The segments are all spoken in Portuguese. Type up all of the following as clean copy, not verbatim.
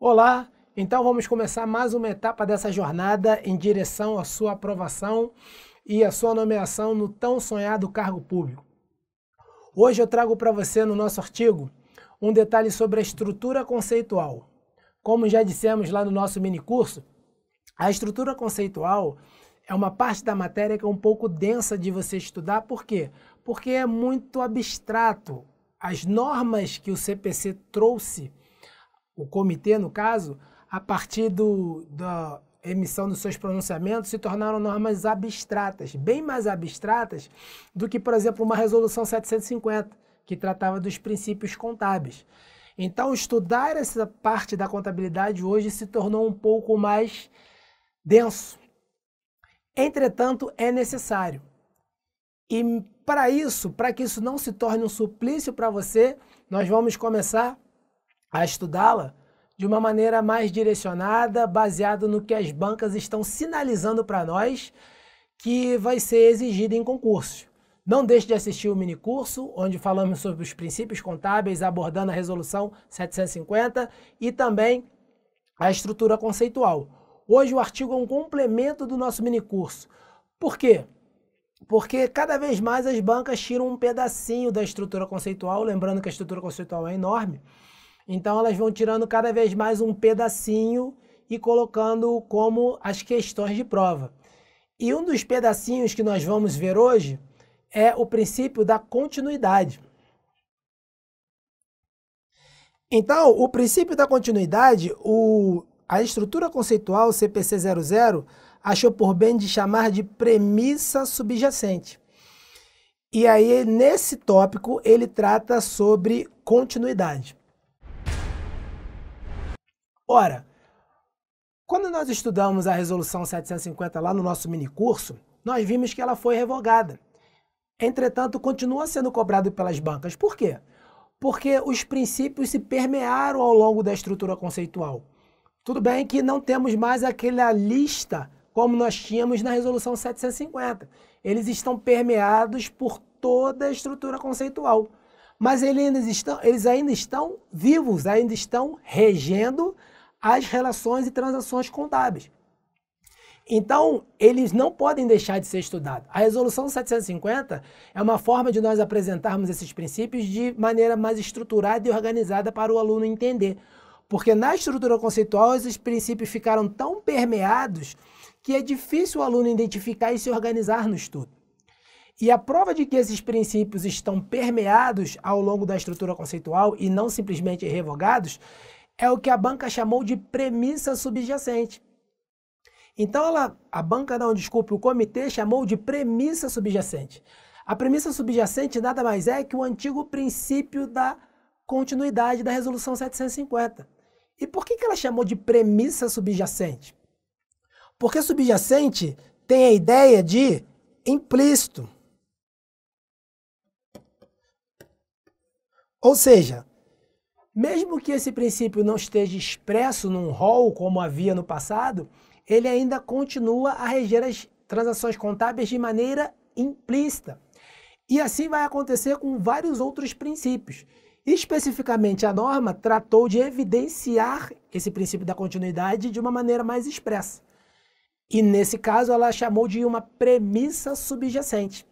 Olá, então vamos começar mais uma etapa dessa jornada em direção à sua aprovação e à sua nomeação no tão sonhado cargo público. Hoje eu trago para você no nosso artigo um detalhe sobre a estrutura conceitual. Como já dissemos lá no nosso minicurso, a estrutura conceitual é uma parte da matéria que é um pouco densa de você estudar. Por quê? Porque é muito abstrato. As normas que o CPC trouxe, o comitê, no caso, a partir da emissão dos seus pronunciamentos, se tornaram normas abstratas, bem mais abstratas do que, por exemplo, uma resolução 750, que tratava dos princípios contábeis. Então, estudar essa parte da contabilidade hoje se tornou um pouco mais denso. Entretanto, é necessário. E para que isso não se torne um suplício para você, nós vamos começar a estudá-la de uma maneira mais direcionada, baseado no que as bancas estão sinalizando para nós que vai ser exigido em concursos. Não deixe de assistir o minicurso, onde falamos sobre os princípios contábeis, abordando a resolução 750 e também a estrutura conceitual. Hoje o artigo é um complemento do nosso minicurso. Por quê? Porque cada vez mais as bancas tiram um pedacinho da estrutura conceitual, lembrando que a estrutura conceitual é enorme. Então elas vão tirando cada vez mais um pedacinho e colocando como as questões de prova. E um dos pedacinhos que nós vamos ver hoje é o princípio da continuidade. Então, o princípio da continuidade, a estrutura conceitual CPC 00 achou por bem de chamar de premissa subjacente. E aí, nesse tópico, ele trata sobre continuidade. Ora, quando nós estudamos a resolução 750 lá no nosso minicurso, nós vimos que ela foi revogada. Entretanto, continua sendo cobrado pelas bancas. Por quê? Porque os princípios se permearam ao longo da estrutura conceitual. Tudo bem que não temos mais aquela lista como nós tínhamos na resolução 750. Eles estão permeados por toda a estrutura conceitual. Mas eles ainda estão vivos, ainda estão regendo as relações e transações contábeis. Então, eles não podem deixar de ser estudados. A resolução 750 é uma forma de nós apresentarmos esses princípios de maneira mais estruturada e organizada para o aluno entender. Porque na estrutura conceitual, esses princípios ficaram tão permeados que é difícil o aluno identificar e se organizar no estudo. E a prova de que esses princípios estão permeados ao longo da estrutura conceitual e não simplesmente revogados é o que a banca chamou de premissa subjacente. Então, o comitê chamou de premissa subjacente. A premissa subjacente nada mais é que o antigo princípio da continuidade da resolução 750. E por que ela chamou de premissa subjacente? Porque subjacente tem a ideia de implícito. Ou seja, mesmo que esse princípio não esteja expresso num rol como havia no passado, ele ainda continua a reger as transações contábeis de maneira implícita. E assim vai acontecer com vários outros princípios. Especificamente, a norma tratou de evidenciar esse princípio da continuidade de uma maneira mais expressa. E nesse caso, ela chamou de uma premissa subjacente.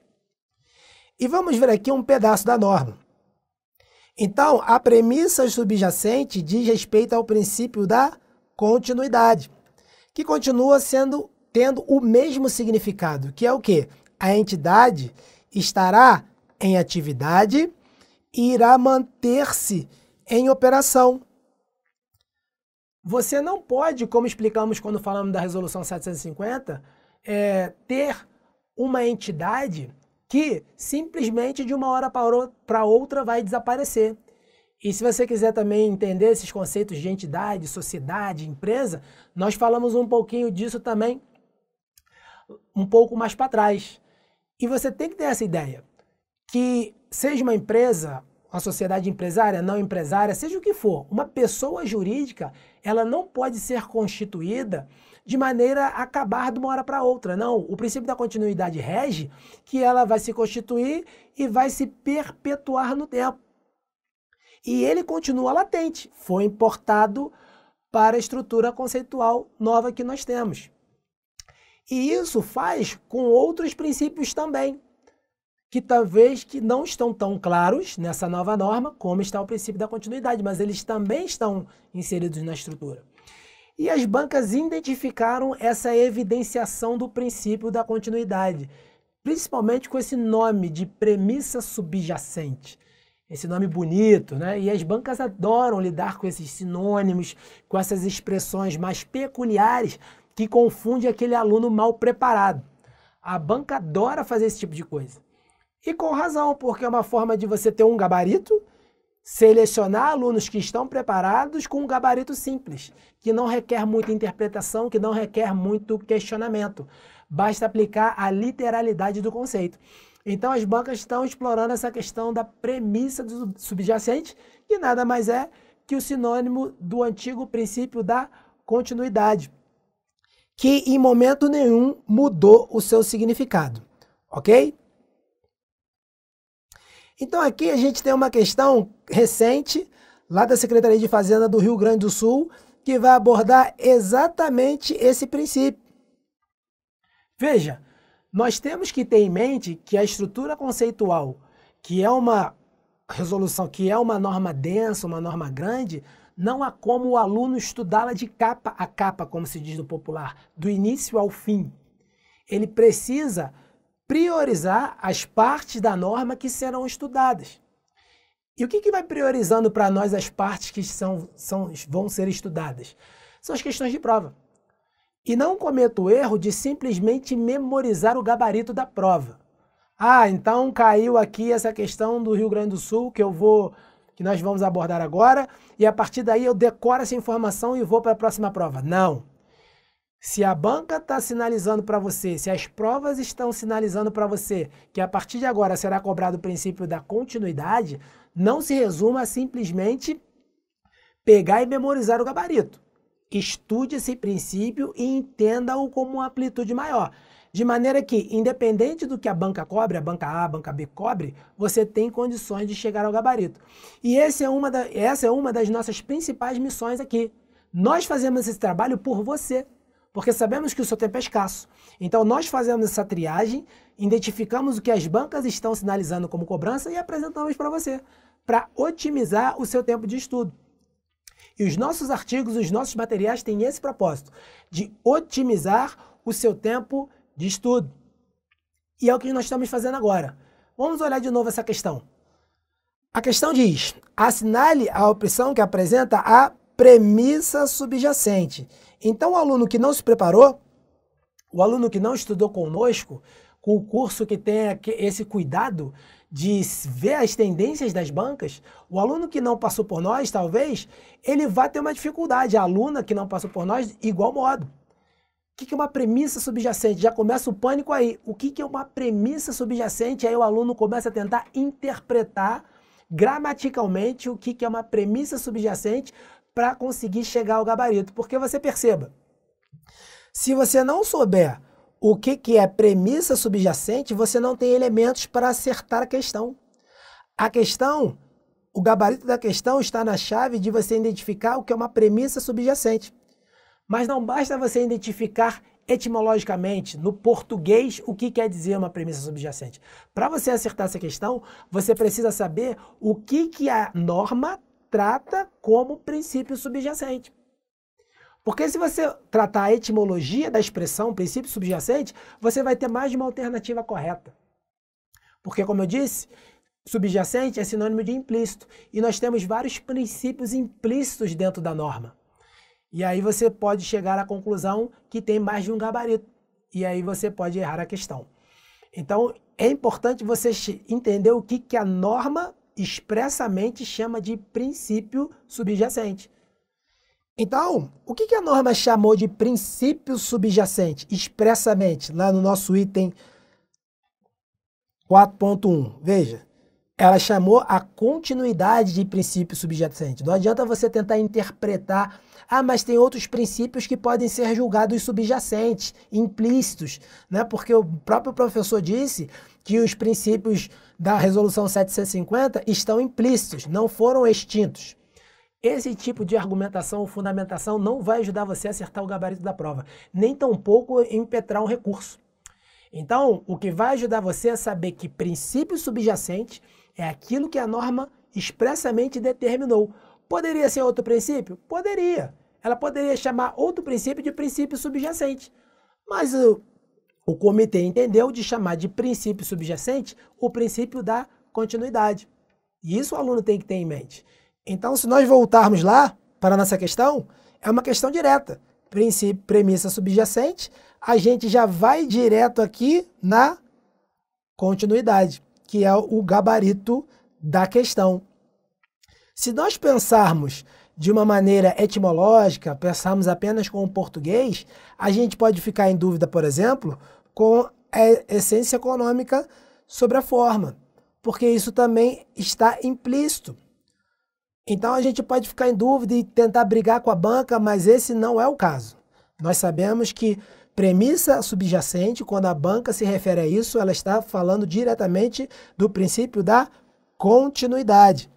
E vamos ver aqui um pedaço da norma. Então, a premissa subjacente diz respeito ao princípio da continuidade, que continua tendo o mesmo significado, que é o quê? A entidade estará em atividade e irá manter-se em operação. Você não pode, como explicamos quando falamos da resolução 750, ter uma entidade que simplesmente de uma hora para outra vai desaparecer. E se você quiser também entender esses conceitos de entidade, sociedade, empresa, nós falamos um pouquinho disso também um pouco mais para trás. E você tem que ter essa ideia, que seja uma empresa, uma sociedade empresária, não empresária, seja o que for, uma pessoa jurídica, ela não pode ser constituída de maneira a acabar de uma hora para outra. Não, o princípio da continuidade rege que ela vai se constituir e vai se perpetuar no tempo. E ele continua latente. Foi importado para a estrutura conceitual nova que nós temos. E isso faz com outros princípios também, que talvez que não estão tão claros nessa nova norma, como está o princípio da continuidade, mas eles também estão inseridos na estrutura. E as bancas identificaram essa evidenciação do princípio da continuidade, principalmente com esse nome de premissa subjacente. Esse nome bonito, né? E as bancas adoram lidar com esses sinônimos, com essas expressões mais peculiares que confundem aquele aluno mal preparado. A banca adora fazer esse tipo de coisa. E com razão, porque é uma forma de você ter um gabarito, selecionar alunos que estão preparados com um gabarito simples, que não requer muita interpretação, que não requer muito questionamento. Basta aplicar a literalidade do conceito. Então as bancas estão explorando essa questão da premissa do subjacente, que nada mais é que o sinônimo do antigo princípio da continuidade, que em momento nenhum mudou o seu significado, ok? Então aqui a gente tem uma questão recente, lá da Secretaria de Fazenda do Rio Grande do Sul, que vai abordar exatamente esse princípio. Veja, nós temos que ter em mente que a estrutura conceitual, que é uma resolução, que é uma norma densa, uma norma grande, não há como o aluno estudá-la de capa a capa, como se diz no popular, do início ao fim. Ele precisa priorizar as partes da norma que serão estudadas. E o que vai priorizando para nós as partes que vão ser estudadas? São as questões de prova. E não cometa o erro de simplesmente memorizar o gabarito da prova. Ah, então caiu aqui essa questão do Rio Grande do Sul que nós vamos abordar agora, e a partir daí eu decoro essa informação e vou para a próxima prova. Não. Se a banca está sinalizando para você, se as provas estão sinalizando para você que a partir de agora será cobrado o princípio da continuidade, não se resuma a simplesmente pegar e memorizar o gabarito. Estude esse princípio e entenda-o como uma amplitude maior. De maneira que, independente do que a banca cobre, a banca A, a banca B cobre, você tem condições de chegar ao gabarito. E essa é uma das nossas principais missões aqui. Nós fazemos esse trabalho por você, porque sabemos que o seu tempo é escasso. Então, nós fazemos essa triagem, identificamos o que as bancas estão sinalizando como cobrança e apresentamos para você, para otimizar o seu tempo de estudo. E os nossos artigos, os nossos materiais têm esse propósito, de otimizar o seu tempo de estudo. E é o que nós estamos fazendo agora. Vamos olhar de novo essa questão. A questão diz, assinale a opção que apresenta a premissa subjacente. Então, o aluno que não se preparou, o aluno que não estudou conosco, com o curso que tem esse cuidado de ver as tendências das bancas, o aluno que não passou por nós, talvez, ele vai ter uma dificuldade. A aluna que não passou por nós, igual modo. O que é uma premissa subjacente? Já começa o pânico aí. O que é uma premissa subjacente? Aí o aluno começa a tentar interpretar gramaticalmente o que é uma premissa subjacente para conseguir chegar ao gabarito. Porque você perceba, se você não souber o que é premissa subjacente, você não tem elementos para acertar a questão. A questão, o gabarito da questão está na chave de você identificar o que é uma premissa subjacente. Mas não basta você identificar etimologicamente, no português, o que quer dizer uma premissa subjacente. Para você acertar essa questão, você precisa saber o que a norma trata como princípio subjacente. Porque se você tratar a etimologia da expressão princípio subjacente, você vai ter mais de uma alternativa correta. Porque, como eu disse, subjacente é sinônimo de implícito. E nós temos vários princípios implícitos dentro da norma. E aí você pode chegar à conclusão que tem mais de um gabarito. E aí você pode errar a questão. Então, é importante você entender o que a norma expressamente chama de princípio subjacente. Então, o que a norma chamou de princípio subjacente, expressamente, lá no nosso item 4.1? Veja, ela chamou a continuidade de princípio subjacente. Não adianta você tentar interpretar, mas tem outros princípios que podem ser julgados subjacentes, implícitos, né? Porque o próprio professor disse que os princípios da Resolução 750 estão implícitos, não foram extintos. Esse tipo de argumentação ou fundamentação não vai ajudar você a acertar o gabarito da prova, nem tampouco impetrar um recurso. Então, o que vai ajudar você é saber que princípio subjacente é aquilo que a norma expressamente determinou. Poderia ser outro princípio? Poderia. Ela poderia chamar outro princípio de princípio subjacente. Mas o comitê entendeu de chamar de princípio subjacente o princípio da continuidade. E isso o aluno tem que ter em mente. Então, se nós voltarmos lá para a nossa questão, é uma questão direta. Princípio, premissa subjacente, a gente já vai direto aqui na continuidade, que é o gabarito da questão. Se nós pensarmos de uma maneira etimológica, pensarmos apenas com o português, a gente pode ficar em dúvida, por exemplo, com a essência econômica sobre a forma, porque isso também está implícito. Então a gente pode ficar em dúvida e tentar brigar com a banca, mas esse não é o caso. Nós sabemos que premissa subjacente, quando a banca se refere a isso, ela está falando diretamente do princípio da continuidade,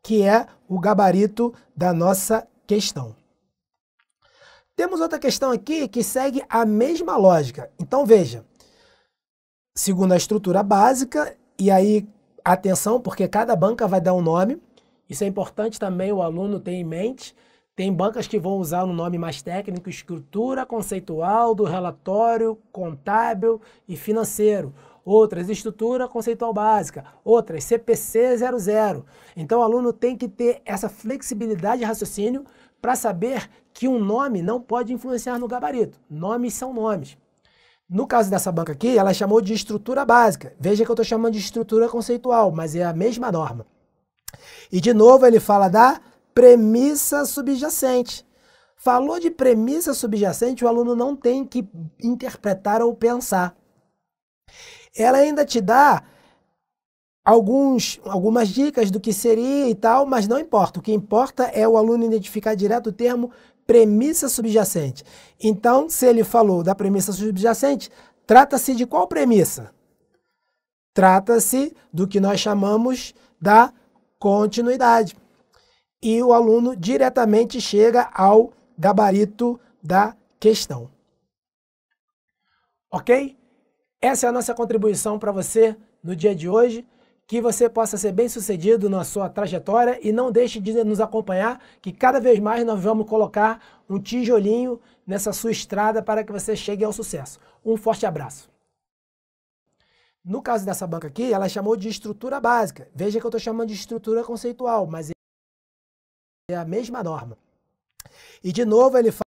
que é o gabarito da nossa questão. Temos outra questão aqui que segue a mesma lógica. Então veja, segundo a estrutura básica, e aí atenção, porque cada banca vai dar um nome. Isso é importante também o aluno ter em mente. Tem bancas que vão usar um nome mais técnico, estrutura conceitual do relatório contábil e financeiro. Outras, estrutura conceitual básica. Outras, CPC 00. Então o aluno tem que ter essa flexibilidade de raciocínio para saber que um nome não pode influenciar no gabarito. Nomes são nomes. No caso dessa banca aqui, ela chamou de estrutura básica. Veja que eu estou chamando de estrutura conceitual, mas é a mesma norma. E de novo ele fala da premissa subjacente. Falou de premissa subjacente, o aluno não tem que interpretar ou pensar. Ela ainda te dá algumas dicas do que seria e tal, mas não importa. O que importa é o aluno identificar direto o termo premissa subjacente. Então, se ele falou da premissa subjacente, trata-se de qual premissa? Trata-se do que nós chamamos da continuidade. E o aluno diretamente chega ao gabarito da questão. Ok? Essa é a nossa contribuição para você no dia de hoje. Que você possa ser bem-sucedido na sua trajetória e não deixe de nos acompanhar, que cada vez mais nós vamos colocar um tijolinho nessa sua estrada para que você chegue ao sucesso. Um forte abraço. No caso dessa banca aqui, ela chamou de estrutura básica. Veja que eu estou chamando de estrutura conceitual, mas é a mesma norma. E de novo ele fala